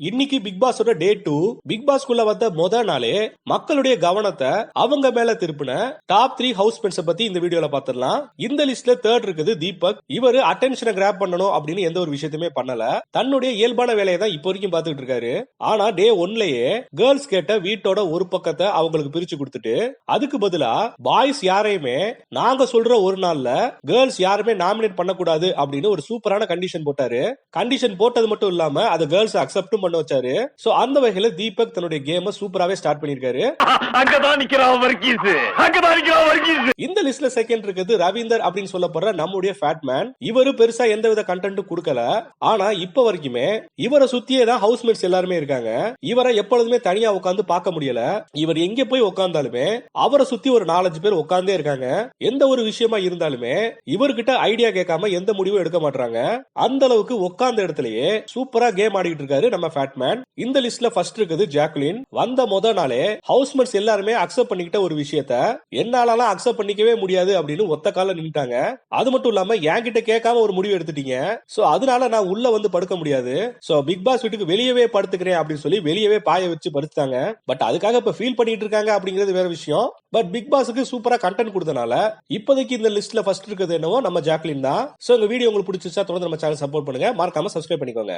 இன்னைக்கு பிக் பாஸோட டே 2. பிக் பாஸ்குள்ள வந்த முதல் நாளே மக்களுடைய கவனத்தை அவங்க மேல திருப்பின டாப் 3 ஹவுஸ்மேட்ஸ் பத்தி இந்த வீடியோல பாத்துடலாம். இந்த லிஸ்ட்ல தேர்ட் இருக்குது தீபக். இவரு அட்டென்ஷனை கிராப் பண்ணணும் அப்படின்னு எந்த ஒரு விஷயத்தையுமே பண்ணல. தன்னுடைய இயல்பான வேலையை தான் இப்போ வரைக்கும் பாத்துக்கிட்டு இருக்காரு. ஆனா டே 1லயே கேர்ள்ஸ் கேட்ட வீட்டோட ஒரு பக்கத்தை அவங்களுக்கு பிரிச்சு கொடுத்துட்டு அதுக்கு பதிலா பாய்ஸ் யாரையுமே நாங்க சொல்ற ஒரு நாள்ல கேர்ள்ஸ் யாருமே நாமினேட் பண்ணக்கூடாது அப்படின்னு ஒரு சூப்பரான கண்டிஷன் போட்டாரு. கண்டிஷன் போட்டது மட்டும் இல்லாம அதை கேர்ள்ஸ் அக்செப்டும் பண்ண வச்சாரு. சோ அந்த வகையில தீபக் தன்னுடைய கேமை சூப்பராவே ஸ்டார்ட் பண்ணிருக்காரு. இந்த லிஸ்ட்ல செகண்ட் இருக்குது ரவீந்தர் அப்படின்னு சொல்லப்படுற நம்முடைய ஃபேட்மேன். இவரு பெருசா எந்தவித கண்டென்ட்டும் கொடுக்கல. ஆனா இப்ப வரைக்குமே இவரை சுத்தியே தான் ஹவுஸ்மேட்ஸ் எல்லாருமே இருக்காங்க. இவரை எப்பொழுதுமே தனியா உட்கார்ந்து பார்க்க முடியல. இவர் எங்க போய் உட்கார்ந்தாலுமே அவரை சுத்தி ஒரு 4-5 பேர் உட்கார்ந்தே இருக்காங்க. எந்த ஒரு விஷயமா இருந்தாலுமே இவர்கிட்ட ஐடியா கேட்காம எந்த முடிவும் எடுக்க மாட்டாங்க. அந்த அளவுக்கு உட்கார்ந்த இடத்துலயே சூப்பரா கேம் ஆடிட்டு இருக்காரு நம்ம ஃபேட்மேன். இந்த லிஸ்ட்ல ஃபர்ஸ்ட் இருக்குது ஜாக்குலின். வந்த முதல் நாளே ஹவுஸ்மேட்ஸ் எல்லாருமே அக்செப்ட் பண்ணிக்கிட்ட ஒரு விஷயத்த என்னாலலாம் அக்செப்ட் பண்ணிக்கவே முடியாது அப்படின்னு ஒத்த கால நின்னுட்டாங்க. அது மட்டும் இல்லாம என்கிட்ட கேட்காம ஒரு முடிவு எடுத்துட்டீங்க. சோ அதனால நான் உள்ள வந்து படுக்க முடியாது. சோ பிக் பாஸ் வீட்டுக்கு வெளியவே படுத்துக்கிறேன் அப்படின்னு சொல்லி வெளியவே பாய வச்சு படுத்துட்டாங்க. பட் அதுக்காக இப்ப ஃபீல் பண்ணிட்டு இருக்காங்க அப்படிங்கிறது வேற விஷயம். பட் பிக் பாஸ்க்கு சூப்பரா கண்டென்ட் கொடுத்தனால இப்போதைக்கு இந்த லிஸ்ட்ல ஃபர்ஸ்ட் இருக்குது என்னவோ நம்ம ஜாக்குலின் தான். சோ இந்த வீடியோ உங்களுக்கு பிடிச்சிருச்சா தொடர்ந்து நம்ம சேனல் சப்போர்ட் பண்ணுங்க. மறக்காம சப்ஸ்கிரைப் பண்ணிக்கோங்க.